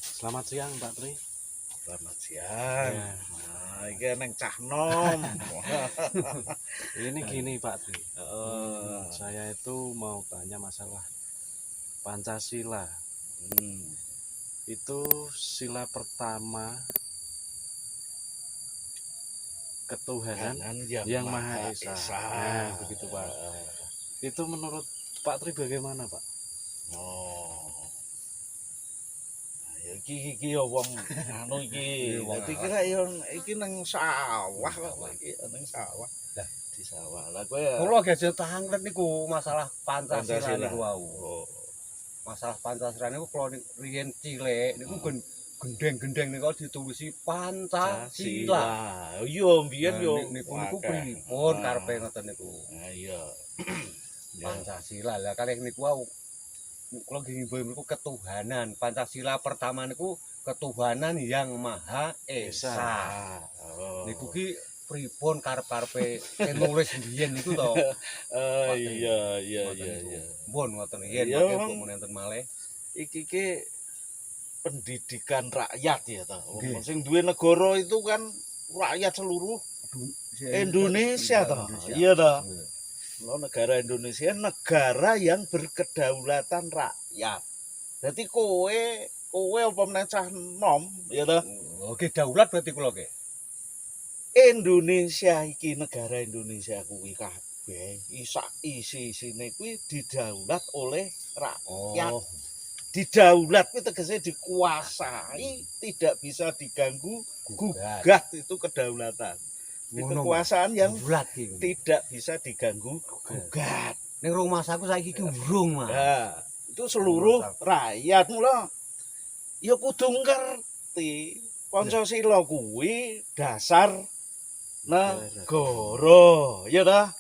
Selamat siang Pak Tri. Selamat siang. Ya. Nah, iki neng cah nom. Ini gini Pak Tri. Heeh. Saya itu mau tanya masalah Pancasila. Itu sila pertama ketuhanan yang Maha Esa. Nah, begitu Pak. Itu menurut Pak Tri bagaimana Pak? Oh. Ya iki ya wong anu iki. Dadi kira ya iki nang sawah kok iki nang sawah. Lah di sawah. Lah kowe kula gajah tanglet niku masalah Pancasila niku wau. Oh. Masalah Pancasila niku kula riyen cilik niku gendeng-gendeng niku ditulisi Pancasila. Yo mbiyen yo niku pripun karepe ngoten niku. Nah iya. Pancasila. Lah kalih niku wau kula nggih niku ketuhanan. Pancasila pertama niku ketuhanan yang Maha Esa. Niku ki pripun karep-karepe sing nulis mbiyen niku to. Iya. Mbon ngoten yen Ya, mangke kok enten malih. Iki pendidikan rakyat ya ta. Sing duwe negara itu kan rakyat seluruh Indonesia ta. Iya ta. Negara Indonesia negara yang berkedaulatan rakyat. Jadi kowe apa meneh cah nom ya ta. Oke daulat berarti kula ke. Indonesia iki negara Indonesia kuwi kabeh isi-isine kuwi didaulat oleh rakyat. Didaulat kuwi tegese dikuasai, tidak bisa diganggu gugat itu kedaulatan. Kekuasaan yang tidak bisa diganggu gugat. Ning rumah saku saiki ki urung, Mas. Nah, itu seluruh rakyat mula ya kudu ngerti Pancasila kuwi dasar negara, ya ta?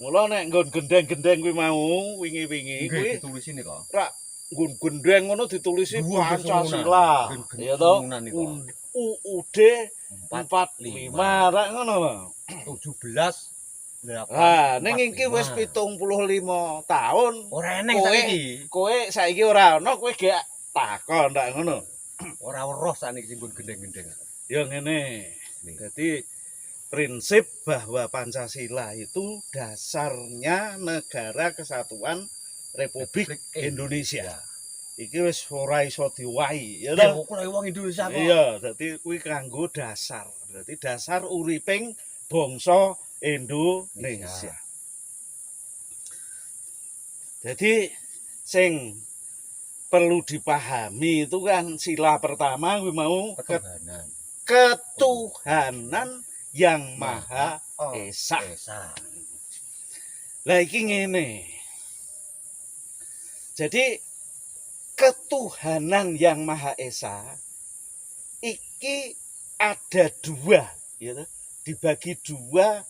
Mula nek nggon gendeng-gendeng kuwi mau wingi-wingi kuwi ditulisi nika. Rak nggon gendeng ngono ditulisi Pancasila. Ya ta? UUD 45 rak ngono lho. 17 ning iki wis 75 tahun. Ora eneng saiki. Kowe saiki ora ana, kowe gek takon ndak ngono. Ora weruh sakniki sing gendeng-gendeng. Ya ngene. Jadi prinsip bahwa Pancasila itu dasarnya Negara Kesatuan Republik Indonesia. Iki wis ora iso diwahi, ya ta? Kok wong Indonesia kok. Iya, dadi kuwi kanggo dasar. Berarti dasar uriping bangsa Indonesia. Jadi sing perlu dipahami itu kan sila pertama kuwi mau ketuhanan yang Maha Esa. Lah iki ngene. Jadi ketuhanan yang Maha Esa iki ada dua, ya, dibagi dua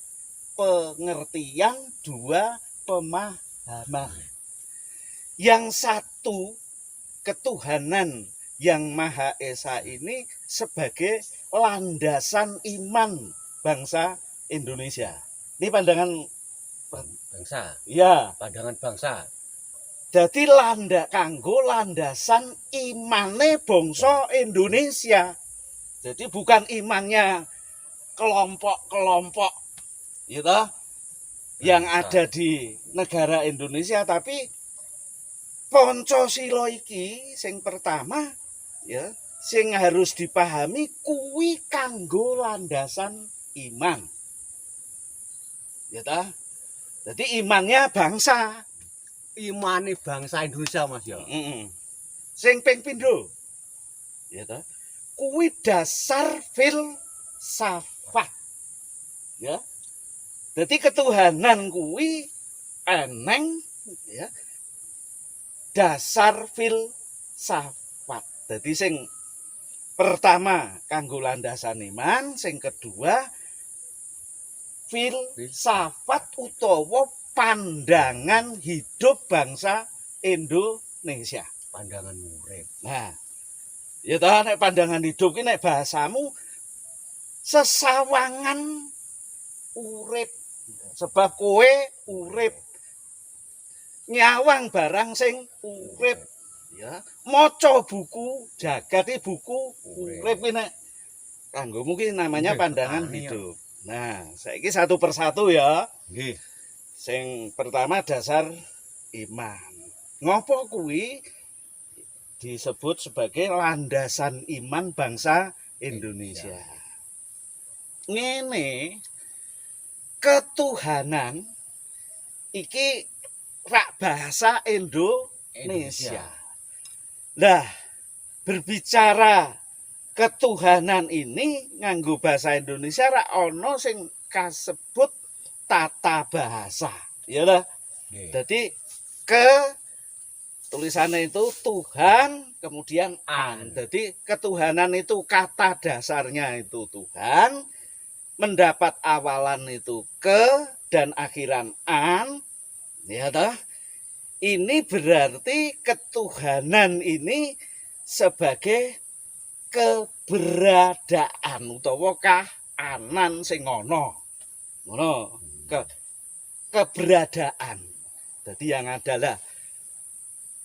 pengertian, dua pemahaman. Yang satu ketuhanan yang Maha Esa ini sebagai landasan iman bangsa Indonesia. Ini pandangan bangsa. Ya, pandangan bangsa. Jadi kanggo landasan imane bangsa Indonesia. Jadi bukan imannya kelompok-kelompok gitu yang ada di negara Indonesia, tapi Pancasila iki sing pertama ya, sing harus dipahami kuwi kanggo landasan iman. Ya ta? Jadi imannya bangsa. Imane bangsa Indonesia Mas ya. Sing ping pindho. Ya ta? Kuwi dasar filsafat. Ya. Jadi ketuhanan kuwi eneng ya. Dasar filsafat. Jadi sing pertama kanggo landasan iman, sing kedua filsafat utawa pandangan hidup bangsa Indonesia. Pandangan urip. Nah, ya ta nek pandangan hidup ki nek bahasamu sesawangan urip. Sebab kowe urip nyawang barang sing urip. ya, maca buku jagat iki buku urip nek kanggo mungkin namanya pandangan hidup. Nah, saiki satu persatu ya. Nggih. Sing pertama dasar iman. Ngopo kuwi disebut sebagai landasan iman bangsa Indonesia? Ngene, ketuhanan iki rak bahasa Indonesia. Nah, berbicara ketuhanan ini nganggo bahasa Indonesia rak ono sing kasebut tata bahasa. Ya lah. Jadi tulisannya itu Tuhan kemudian an. Jadi ketuhanan itu kata dasarnya itu Tuhan, mendapat awalan itu ke dan akhiran an. Ya toh? Ini berarti ketuhanan ini sebagai keberadaan utawa kahanan sing ono. Ngono. Keberadaan. Jadi yang adalah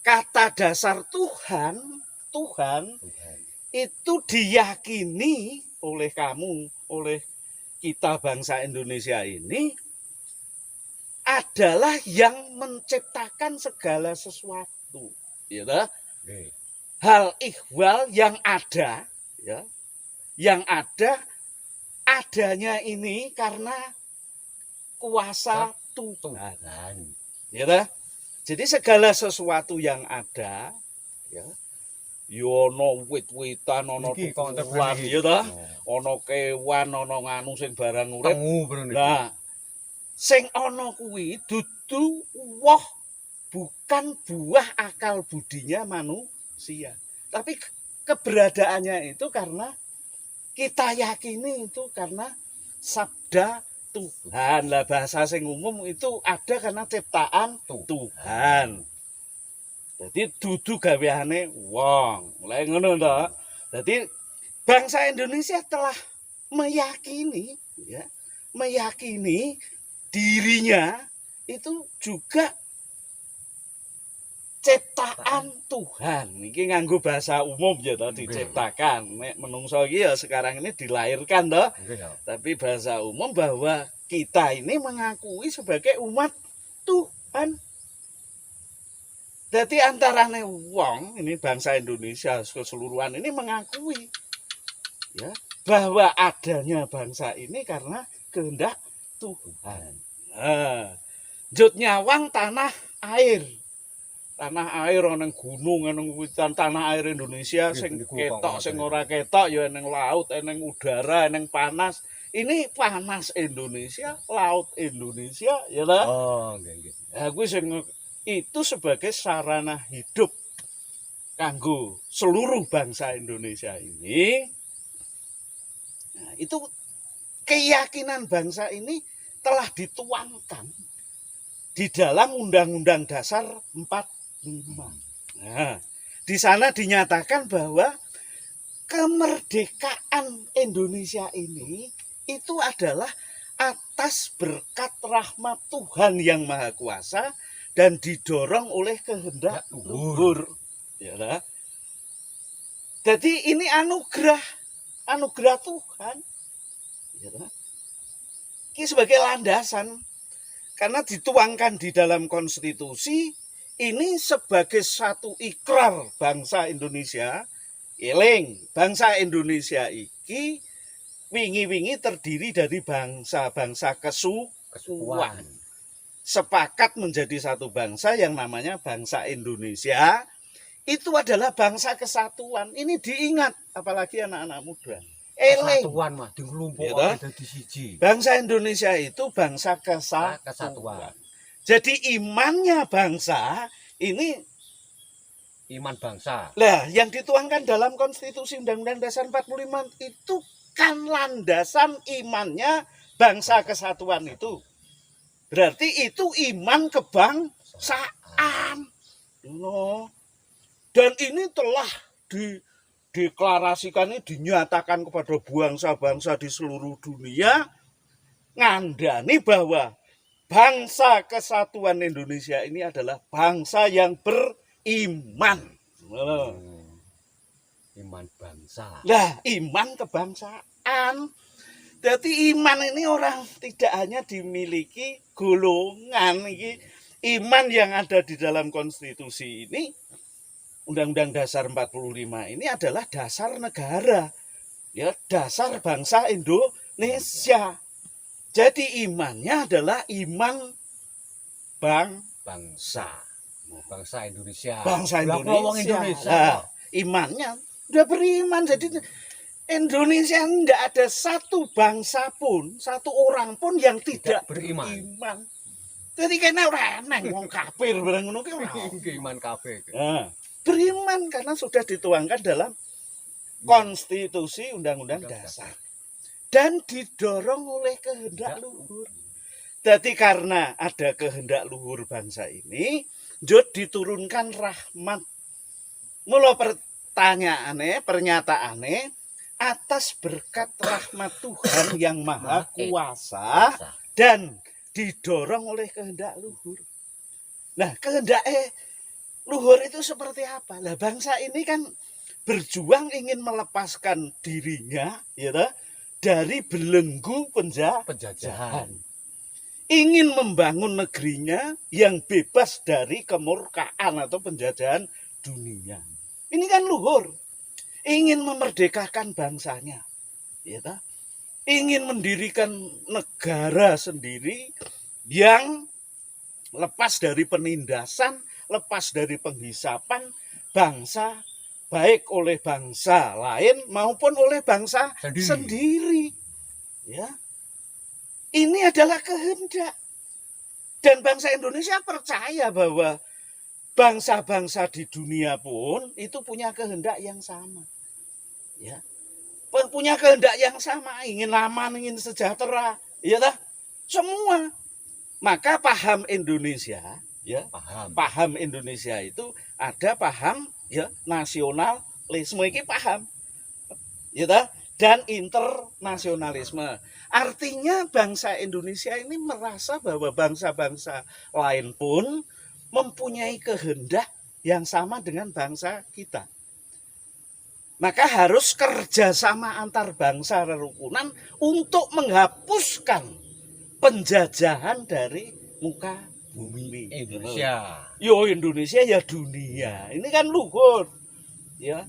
kata dasar Tuhan itu diyakini oleh kamu, oleh kita bangsa Indonesia ini adalah yang menciptakan segala sesuatu, ya toh? Hal ihwal yang ada, ya, yang adanya ini karena kuasa Tuhan. Ya toh? Jadi segala sesuatu yang ada, ya, yono wit-witan, ono tuhan, ya toh? Ono kewan, ono nganu sing barang urip. Nah, sing ono kuwi dudu woh, bukan buah akal budinya manusia. Tapi keberadaannya itu karena kita yakini itu karena sabda Tuhan. Lah bahasa sing umum itu ada karena ciptaan Tuhan. Jadi dudu gaweane wong. Lha ngono to. Jadi bangsa Indonesia telah meyakini, ya, meyakini dirinya itu juga ciptaan Tuhan. Iki nganggo bahasa umum ya to, diciptakan. Nek menungso iki ya sekarang ini dilahirkan to. Tapi bahasa umum bahwa kita ini mengakui sebagai umat Tuhan. Jadi antarane wong ini bangsa Indonesia keseluruhan ini mengakui, ya, bahwa adanya bangsa ini karena kehendak Tuhan. Nah, jut nyawang tanah air. Tanah air ana gunung, ana witan tanah air Indonesia sing ketok sing ora ketok ya ning laut, ning udara, ning panas. Ini panas Indonesia, laut Indonesia, ya lah. Oh, nggih. Nah, kuwi sing itu sebagai sarana hidup kanggo seluruh bangsa Indonesia ini. Nah, itu keyakinan bangsa ini telah dituangkan di dalam Undang-Undang Dasar 45. Nah, di sana dinyatakan bahwa kemerdekaan Indonesia ini itu adalah atas berkat rahmat Tuhan yang Maha Kuasa dan didorong oleh kehendak luhur. Ya lah. Jadi ini anugerah Tuhan. Ya lah. Ini sebagai landasan karena dituangkan di dalam konstitusi ini sebagai satu ikrar bangsa Indonesia. Eling, bangsa Indonesia iki wingi-wingi terdiri dari bangsa-bangsa kesukuan. Sepakat menjadi satu bangsa yang namanya bangsa Indonesia. Itu adalah bangsa kesatuan. Ini diingat apalagi anak-anak muda. Kesatuan mah dinglumpukake dadi siji. Bangsa Indonesia itu bangsa kesatuan. Jadi imannya bangsa ini iman bangsa. Lah, yang dituangkan dalam Konstitusi Undang-Undang Dasar 45 itu kan landasan imannya bangsa kesatuan itu. Berarti itu iman kebangsaan. No. Dan ini telah dideklarasikan, ini dinyatakan kepada bangsa-bangsa di seluruh dunia ngandani bahwa bangsa kesatuan Indonesia ini adalah bangsa yang beriman. Ngono. Iman bangsa. Lah, iman kebangsaan. Jadi iman ini orang tidak hanya dimiliki golongan iki. Iman yang ada di dalam konstitusi ini, Undang-Undang Dasar 45 ini adalah dasar negara. Ya, dasar bangsa Indonesia. Jadi imannya adalah iman Bangsa Indonesia. Bangsa Lah, Indonesia. ngomong Indonesia. Nah, imannya udah beriman. Jadi Indonesia enggak ada satu bangsa pun, satu orang pun yang tidak beriman. Jadi kena ora eneng wong kafir barang ngono ki ora. Iman kabeh. Nah, beriman karena sudah dituangkan dalam konstitusi Undang-Undang Dasar dan didorong oleh kehendak luhur. Jadi karena ada kehendak luhur bangsa ini, jod diturunkan rahmat. Mula pernyataane atas berkat rahmat Tuhan yang Maha Kuasa dan didorong oleh kehendak luhur. Nah, kehendak luhur itu seperti apa? Lah bangsa ini kan berjuang ingin melepaskan dirinya, ya dari belenggu penjajahan. Ingin membangun negerinya yang bebas dari kemurkaan atau penjajahan dunia. Ini kan luhur. Ingin memerdekakan bangsanya. Ya, ingin mendirikan negara sendiri yang lepas dari penindasan, lepas dari penghisapan bangsa, baik oleh bangsa lain maupun oleh bangsa sendiri. Ya. Ini adalah kehendak. Dan bangsa Indonesia percaya bahwa bangsa-bangsa di dunia pun itu punya kehendak yang sama. Ya. Punya kehendak yang sama, ingin aman, ingin sejahtera, ya dah. Semua. Maka paham Indonesia, ya, paham Indonesia itu ada paham ya nasionalisme iki paham. Ya dah. Dan internasionalisme. Artinya bangsa Indonesia ini merasa bahwa bangsa-bangsa lain pun mempunyai kehendak yang sama dengan bangsa kita. Maka harus kerjasama antar bangsa rerukunan untuk menghapuskan penjajahan dari muka bumi. Indonesia. Yo Indonesia ya dunia. Ini kan luhur. Ya.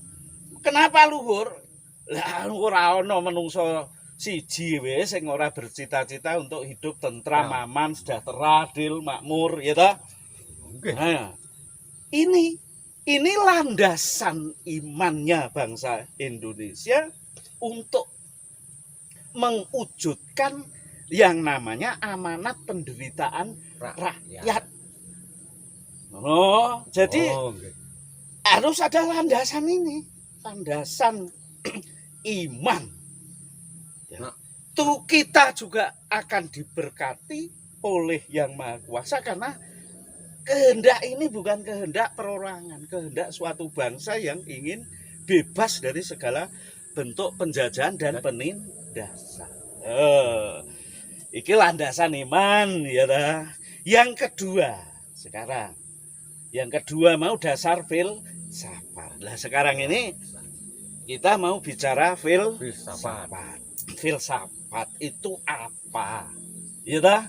Kenapa luhur? Lah ora ana menungso siji wis sing ora bercita-cita untuk hidup tentram, aman, sejahtera, adil, makmur, ya toh? Nggih. Nah, ini landasan imannya bangsa Indonesia untuk mewujudkan yang namanya amanat penderitaan rakyat. Oh, jadi harus ada landasan ini, landasan iman. Ya. Tuh kita juga akan diberkati oleh Yang Maha Kuasa karena kehendak ini bukan kehendak perorangan, kehendak suatu bangsa yang ingin bebas dari segala bentuk penjajahan dan penindasan. Iki landasan iman ya dah. Yang kedua sekarang, yang kedua mau dasar filsafat. Lah sekarang ini kita mau bicara filsafat. Filsafat itu apa? Iya dah?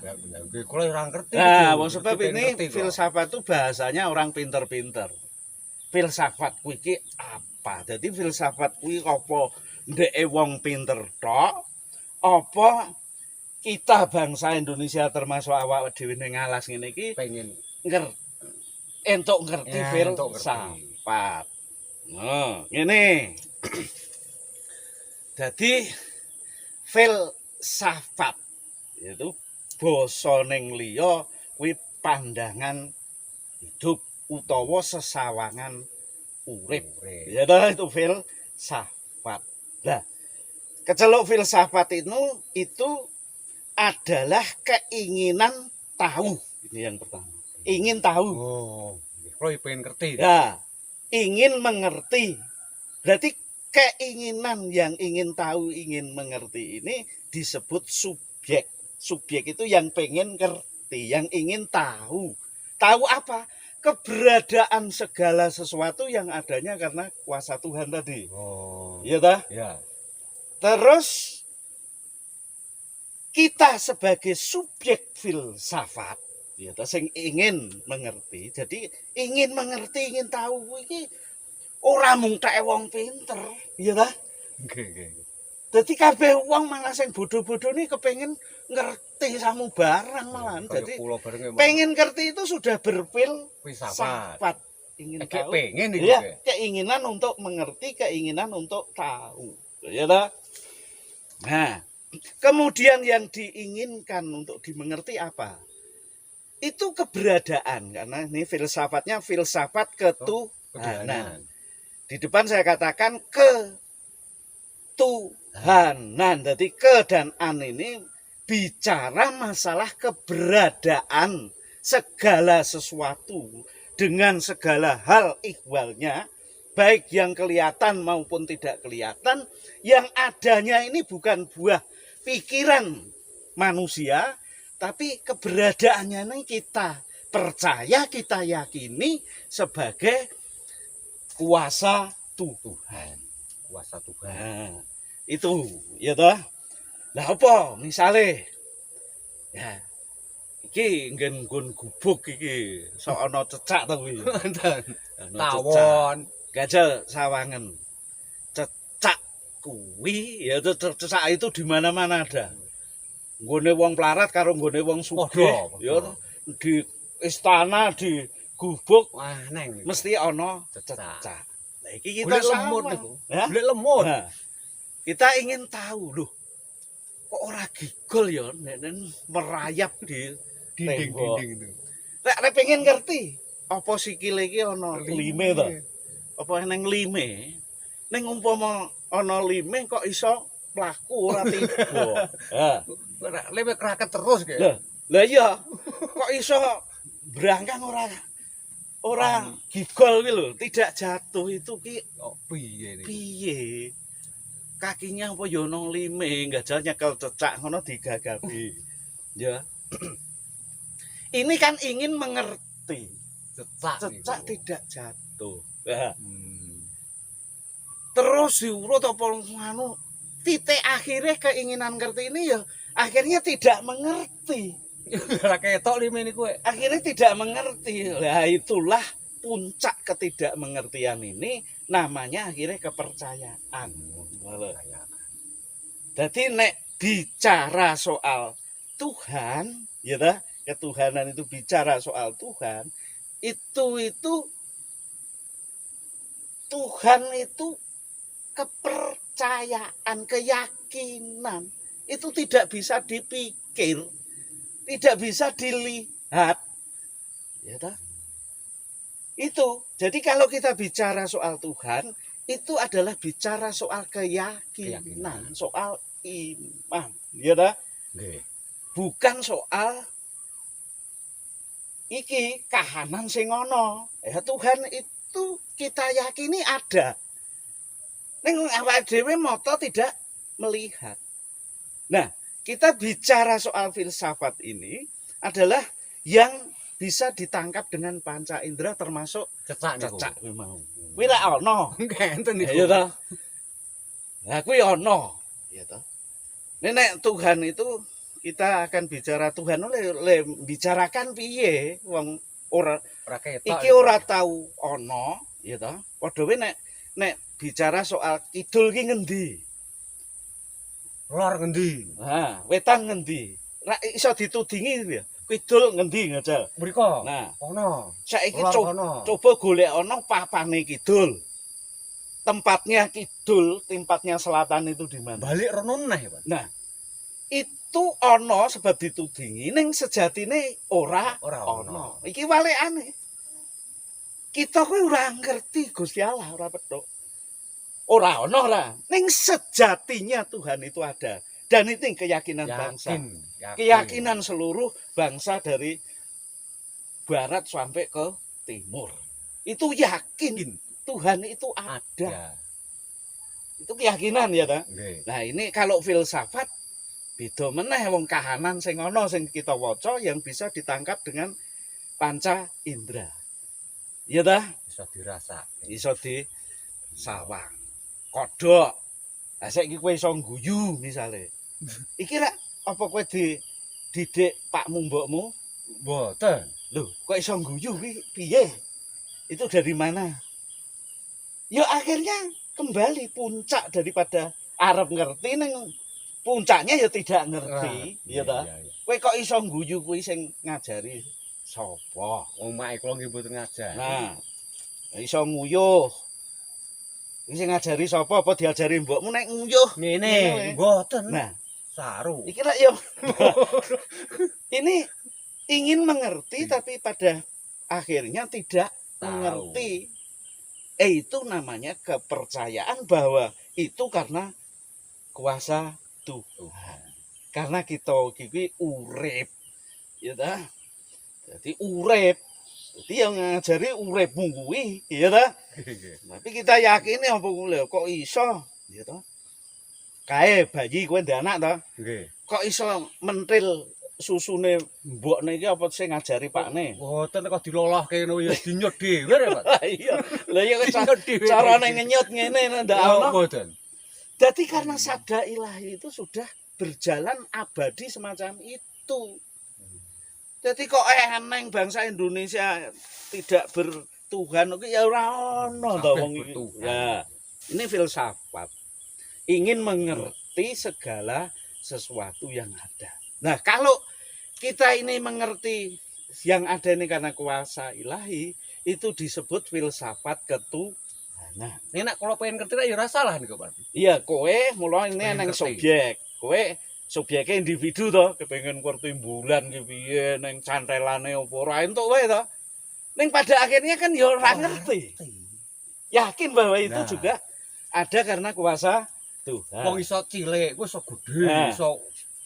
Kalau orang ngerti. Nah, sebab ini filsafat itu bahasanya orang pinter-pinter. Filsafat kuwi iki apa? Jadi filsafat kuwi apa ndeke wong pinter tok? Apa kita bangsa Indonesia termasuk awak dhewe ning alas ngene iki pengen entuk ngerti filsafat. Nah, ngene. Jadi filsafat itu basa ning liya kuwi pandangan hidup utawa sesawangan urip. Ya dah itu filsafat. Lah, kecelok filsafat itu adalah keinginan tahu. Ini yang pertama. Ingin tahu. Oh, kalau pengen ngerti. Ya, ingin mengerti. Berarti keinginan yang ingin tahu, ingin mengerti ini disebut subjek. Subjek itu yang pengen ngerti, yang ingin tahu. Tahu apa? keberadaan segala sesuatu yang adanya karena kuasa Tuhan tadi. Oh. Iya toh? Ya. Terus kita sebagai subjek filsafat, ya toh, sing ingin mengerti. Jadi ingin mengerti, ingin tahu iki ora mung tek wong pinter, iya toh? Nggih. Dadi kabeh wong malah sing bodho-bodho ini kepengin ngerti samu barang malahan. Jadi kula bareng pengen ngerti itu sudah filsafat. berfilsafat. Ingin tahu. Pengen iki. Ya, keinginan untuk mengerti, keinginan untuk tahu. Ya toh? Nah, kemudian yang diinginkan untuk dimengerti apa? Itu keberadaan, karena ini filsafatnya filsafat ketuhanan. Di depan saya katakan ketuhanan. Jadi ke dan an ini bicara masalah keberadaan segala sesuatu dengan segala hal ihwalnya, baik yang kelihatan maupun tidak kelihatan, yang adanya ini bukan buah pikiran manusia, tapi keberadaannya ini kita percaya, kita yakini sebagai kuasa Tuhan. Kuasa Tuhan. Nah, itu ya toh. Lah apa misale? Ya. Iki nggon gubuk iki sok ana cecak to kuwi. Wonten. Ana Tawon. Gajal sawangen. Cecak kuwi ya cecak itu di mana-mana ada. Nggone wong pelarat karo nggone wong sugih ya di istana di gubuk Wah, neng. mesti ana Cecak. cecak. Nah iki kita Golek sama. lemut niku. Ya? Golek lemut. Nah, kita ingin tahu loh. Kok ora gigol ya nek merayap di Dinding-dinding itu. Nek pengen ngerti apa sikile iki ana lime to? Apa neng lime? Ning umpama ana lime kok iso mlaku ora tiba. Ha. Lewat kraket terus kayak. Lah iya. Kok iso brangkang ora gigol kuwi lho, tidak jatuh itu ki Oh, piye niku? piye? Kakinya apa ya ana lime, gajah nyekel cecak ngono digagapi. Ya. Ini kan ingin mengerti. Cecak tidak jatuh. Nah, terus diurut apa anu titik akhirnya keinginan ngerti ini ya akhirnya tidak mengerti. Ora ketok lime niku. Akhirnya tidak mengerti. Lah itulah puncak ketidakmengertian ini namanya akhirnya kepercayaan. Jadi nek bicara soal Tuhan, ya dah, ketuhanan itu bicara soal Tuhan, itu Tuhan itu kepercayaan, keyakinan. Itu tidak bisa dipikir, tidak bisa dilihat. Ya dah. Itu. Jadi kalau kita bicara soal Tuhan, itu adalah bicara soal keyakinan, soal iman. Ya dah. Bukan soal iki kahanan sing ana. Ya Tuhan itu kita yakini ada. Ning awake dhewe mata tidak melihat. Nah, kita bicara soal filsafat ini adalah yang bisa ditangkap dengan panca indera termasuk cecak kuwi mau. Kuwi lek ana. Ngenten niku. Ya ta. Lah kuwi ana, ya ta. Nek Tuhan itu kita akan bicara Tuhan oleh bicarakan piye wong ora ketok. Iki ora tahu ana, ya ta. Padha wae nek bicara soal kidul ki ngendi? Lor ngendi? Ha, wetan ngendi? Ra iso ditudingi ya. Kidul ngendi ngajal? Mriko. Nah, Ana. saiki coba golek ana papane kidul. Tempatnya kidul, tempatnya selatan itu di mana? Balik rono neh, Pak. Nah, itu ana sebab ditudingi ning sejatine ora ana. Iki walekane. Kita kuwi ora ngerti Gusti Allah, ora petuk. Ora ana ora. Ning sejatinya Tuhan itu ada. Dan itu keyakinan bangsa. Keyakinan seluruh bangsa dari barat sampai ke timur. Itu yakin Tuhan itu ada. Itu keyakinan ya ta? Nah, ini kalau filsafat beda meneh wong kahanan sing ana sing kita waca yang bisa ditangkap dengan panca indera. Iya ta? Bisa dirasa. Iso disawang. Kodhok. Lah saiki kowe iso guyu misale. Iki rak apa kowe didik pakmu mbokmu? Mboten. Lho, kok iso guyu kuwi piye? Itu dari mana? Ya akhirnya kembali puncak daripada arep ngerti ning puncaknya ya tidak ngerti, ya ta? Kowe kok iso guyu kuwi sing ngajari sapa? Omahe kula nggih mboten ngajar. Nah, iso nguyuh. Iki sing ngajari sapa? Apa diajari mbokmu nek nguyuh? Ngene, mboten. Nah, Saru. iki lak ya. Ini ingin mengerti tapi pada akhirnya tidak mengerti. Itu namanya kepercayaan bahwa itu karena kuasa Tuhan. Karena kita iki urip. Ya ta? Jadi urip. Jadi yang ngajari uripmu kuwi, ya ta? Tapi kita yakini apa kuwi kok iso, ya ta? Kae bayi kowe ndek anak ta? Nggih. Kok iso mentil susune mbokne iki apa sing ngajari pakne? Mboten kok dilolohke ngono ya dinyut dhewe rek, Pak. Iya. Lah ya carane ngenyut ngene ndak ono. Mboten. Jadi karena sabda ilahi itu sudah berjalan abadi semacam itu. Jadi kok eneng bangsa Indonesia tidak bertuhan iki ya ora ono to wong iki. Ya, ini filsafat. Ingin mengerti segala sesuatu yang ada. Nah, kalau kita ini mengerti yang ada ini karena kuasa ilahi, itu disebut filsafat ketuhanan. Nek nek kula pengen ngerti ya ora salah niku, Pak. Iya, kowe mula ini nang subjek. Kowe subjeke individu to, kepengin ngerti bulan ki piye, ning cantelane apa ora entuk wae to. Ning pada akhirnya kan ya ora ngerti. Yakin bahwa itu juga ada karena kuasa Tuhan. Wong iso cilik, kuwi iso gedhe, iso.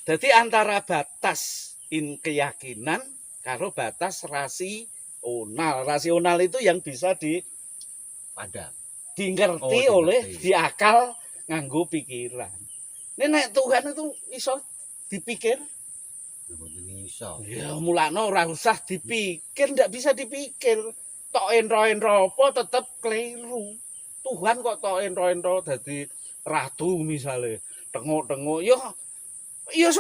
Jadi antara batas keyakinan karo batas rasional. Rasional itu yang bisa dimengerti oleh diakal nganggo pikiran. Ini nek Tuhan itu iso dipikir. Mboten iso. Ya mulane ora usah dipikir, ndak bisa dipikir. Tok entro-entro apa tetep keliru. Tuhan kok tok entro-entro dadi ratu misale. Tengok-tengok ya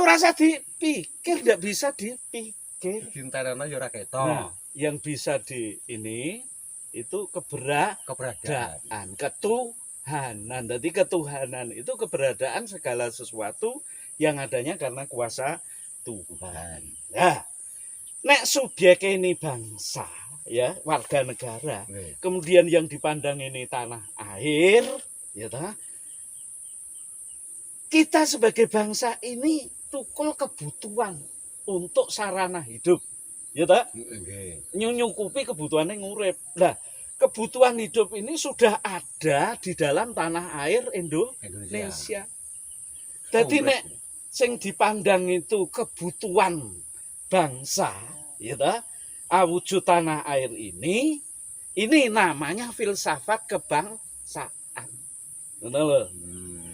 ora usah dipikir, ndak bisa dipikir. Dinterana ya ora ketok. Nah, yang bisa ini itu keberadaan, ketuhanan. Jadi ketuhanan itu keberadaan segala sesuatu yang adanya karena kuasa Tuhan. Nah, nek subjek ini bangsa, ya warga negara, kemudian yang dipandang ini tanah air, ya ta? Kita sebagai bangsa ini tukul kebutuhan untuk sarana hidup, ya ta? Nyukupi kebutuhannya ngurip. Nah, kebutuhan hidup ini sudah ada di dalam tanah air Indonesia. Jadi nek sing dipandang itu kebutuhan bangsa, ya ta? Awujud tanah air ini namanya filsafat kebangsaan. Ngono lho.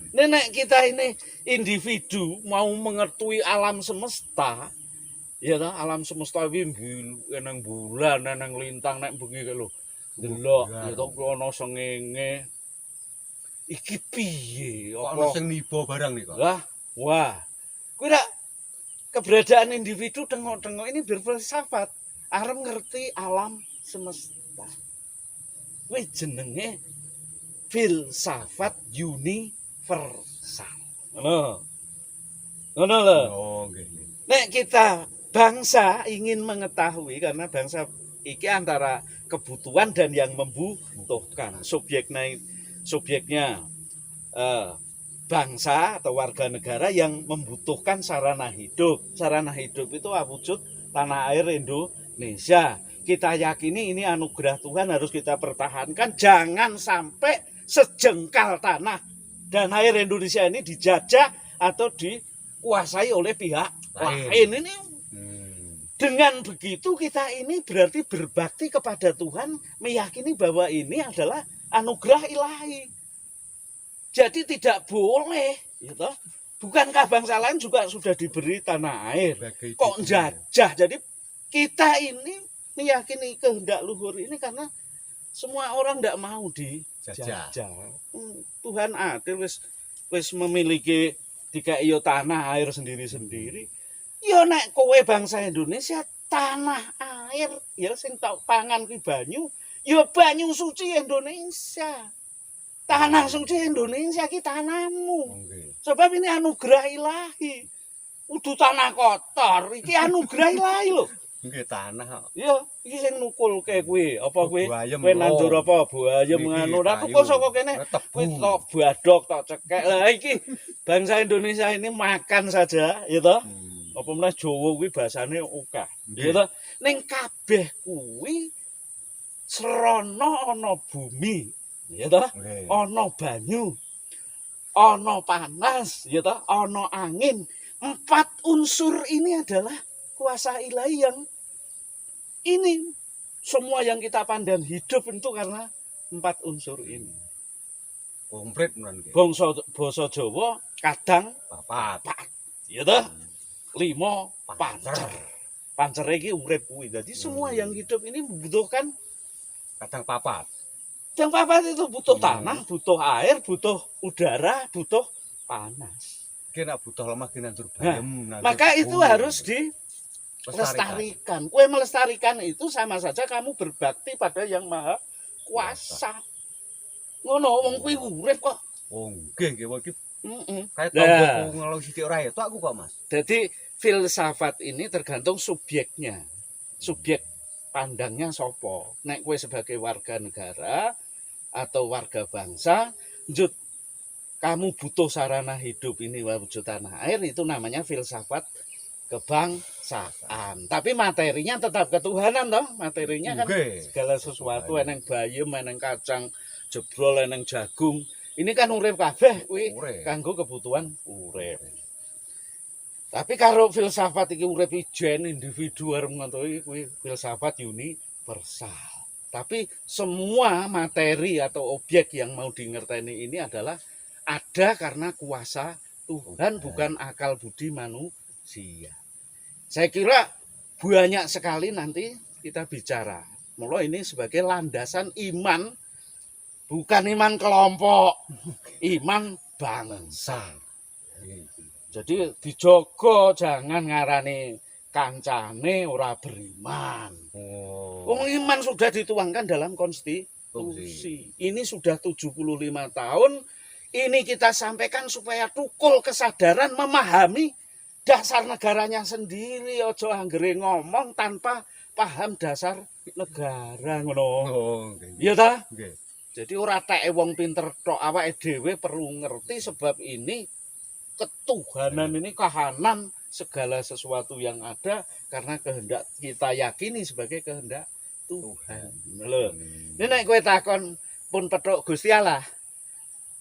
Nek kita ini individu mau mengerti alam semesta, ya ta, alam semesta iki nang bulan, nang lintang nek bengi lho. Delok ya to ana sengenge. Iki piye? Apa sing niba barang niku? Wah. Kuwi rak keberadaan individu tengok-tengok ini berfilsafat, arep ngerti alam semesta. Kuwi jenenge filsafat universal. Ngono lho. Oh, nggih. Nek kita bangsa ingin mengetahui karena bangsa iki antara kebutuhan dan yang membutuhkan. Subjeknya bangsa atau warga negara yang membutuhkan sarana hidup. Sarana hidup itu wujud tanah air Indonesia. Kita yakini ini anugerah Tuhan harus kita pertahankan. Jangan sampai sejengkal tanah dan air Indonesia ini dijajah atau dikuasai oleh pihak lain. Ini dengan begitu kita ini berarti berbakti kepada Tuhan, meyakini bahwa ini adalah anugerah ilahi. Jadi tidak boleh, gitu. Bukankah bangsa lain juga sudah diberi tanah air? Kok jajah? Jadi kita ini meyakini kehendak luhur ini karena Semua orang ndak mau Jajah. dijajah. Tuhan adil wis memiliki dikai yo tanah air sendiri-sendiri. Ya nek kowe bangsa Indonesia tanah air ya sing tok pangan kuwi banyu, ya banyu suci Indonesia. Tanah suci Indonesia ki tanahmu. Nggih. Sebab ini anugerah ilahi. Udu tanah kotor, iki anugerah ilahi lho. Nggih tanah. Ya, iki sing nukulke kuwi, apa kuwi? Buayem Kowe nandur lho. apa? Buayem Niki ngono. Lah kayu. kok saka kene Tebu. kuwi tok badok tok cekek. Lah iki bangsa Indonesia ini makan saja, ya toh. Apa meneh Jawa kuwi basane akeh. Ya toh. Ning kabeh kuwi srana ana bumi, ya toh. Nggih. Ana banyu, ana panas, ya toh, ana angin. 4 unsur ini adalah kuasa ilahi yang ini semua yang kita pandang hidup itu karena 4 unsur ini. Komplit menan nggih. Basa Jawa kadang Papat. ya toh 5 pancer. Pancer. Pancer iki urip kuwi. Jadi semua yang hidup ini membutuhkan Kadang papat. yang papat itu butuh tanah, butuh air, butuh udara, butuh panas. Ki nek butuh lemah ki nandur bayem. nandur Maka tebu. itu harus dilestarikan. Kue melestarikan itu sama saja kamu berbakti pada yang maha kuasa. Ngono wong kuwi urip kok. Oh nggih nggih iki Heeh. kayak Lah. tombok ngelau sithik ora itu aku kok Mas. Jadi filsafat ini tergantung subjeknya. Subjek pandangnya sopo. Nek kue sebagai warga negara atau warga bangsa, njut kamu butuh sarana hidup ini wujud tanah air, itu namanya filsafat kebangsaan. Tapi materinya tetap ketuhanan toh. Materinya kan Nggih. segala sesuatu, eneng bayem, eneng kacang jebrol, eneng jagung. Ini kan urip kabeh kuwi Urip. kanggo kebutuhan urip. Tapi karo filsafat iki urip ijen individu arep ngono kuwi filsafat universal. Tapi semua materi atau objek yang mau dingerteni ini adalah ada karena kuasa Tuhan, bukan akal budi manusia. Saya kira banyak sekali nanti kita bicara. Mula ini sebagai landasan iman, bukan iman kelompok, iman bangsa. Jadi dijogo jangan ngarani kancane ora beriman. Wong iman sudah dituangkan dalam konstitusi. Ini sudah 75 tahun. Ini kita sampaikan supaya tukul kesadaran memahami dasar negaranya sendiri. Ojo anggere ngomong tanpa paham dasar negara ngono. Oh nggih. Iya ta? Nggih. Jadi ora teke wong pinter tok, awake dhewe perlu ngerti sebab ini ketuhanan ini kahanan segala sesuatu yang ada karena kehendak kita yakini sebagai kehendak Tuhan. Lho. Ini nek kowe takon pun petuk Gusti Allah.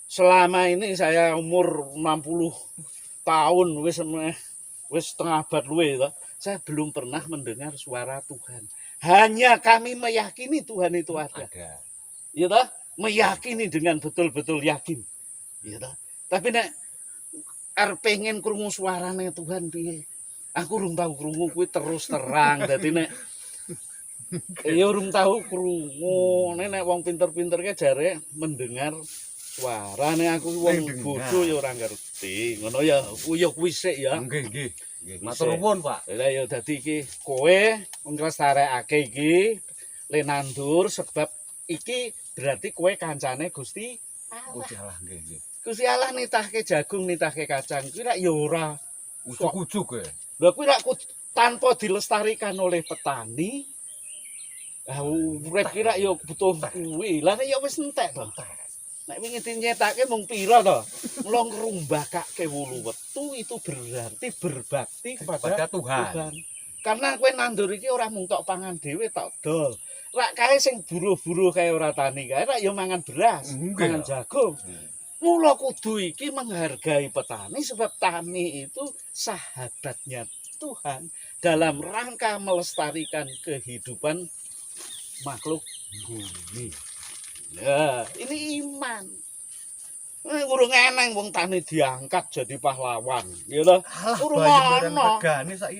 Selama ini saya umur 60 tahun wis setengah abad luwe to. Saya belum pernah mendengar suara Tuhan. Hanya kami meyakini Tuhan itu ada. Iya toh? Meyakini dengan betul-betul yakin. Iya toh? Tapi nek arep pengen krungu suarane Tuhan piye? Aku urung tahu krungu kuwi terus terang. Dadi nek ya urung tahu krungu. Nek wong pinter-pinter ke jare mendengar suarane, aku wong bodoh ya ora ngerti. Ngono ya, kuwi sik ya. Nggih nggih. Nggih. Matur nuwun, Pak. Lah ya dadi iki kowe nglestarekake iki le nandur sebab iki berarti kowe kancane Gusti Gusti Allah nggih nggih. Gusti Allah nitahke jagung, nitahke kacang. Kuwi rak ya ora Ujug-ujug ya. lha kuwi rak tanpa dilestarikan oleh petani. Ah urip ki rak ya butuh kuwi. Lah nek ya wis entek to. Nek wingi dinyetake mung pira to? Mula ngrumbakake wulu wetu itu berarti berbakti kepada Tuhan. Karena kowe nandur iki ora mung tok pangan dhewe tok dol. Rak kae sing buruh-buruh kae ora tani kae rak ya mangan beras, mangan jagung. Mula kudu iki menghargai petani sebab tani itu sahabatnya Tuhan dalam rangka melestarikan kehidupan makhluk bumi. Ya, ini iman. Urung eneng wong tani diangkat jadi pahlawan, ya toh. Urung ono.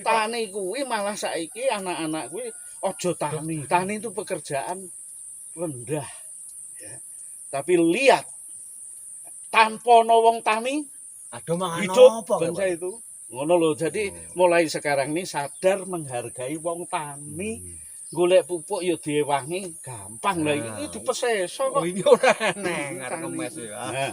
Tani kuwi malah saiki anak-anak kuwi aja tani. Tani itu pekerjaan rendah ya. Tapi lihat tanpa ana wong tani Aduh mangan hidup apa bangsa itu. Ngono lho. Jadi mulai sekarang ini sadar menghargai wong tani. Golek pupuk ya diewangi gampang lah iki dipeseso kok. Oh ini ora eneng arek kemes ya. Nah,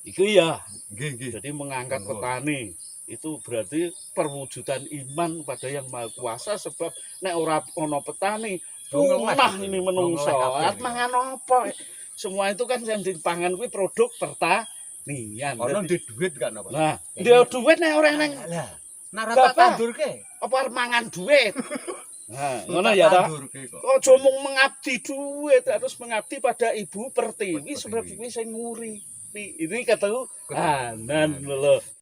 itu ya. Nggih nggih. Jadi mengangkat petani itu berarti perwujudan iman pada yang Maha Kuasa, sebab nek ora ana petani punah ini menungso. Mangan apa? Semua itu kan yang dipangan kuwi produk pertanian. Ono ndek duit kan apa? Nah, dia duit nek ora nang Lah, nek ora tak tandurke. apa arep mangan duit. Nah, ngono ya ta. Aja mung mengabdi duit, harus mengabdi pada Ibu Pertiwi sebab kuwi sing nguripi. Ini kataku kanan lho.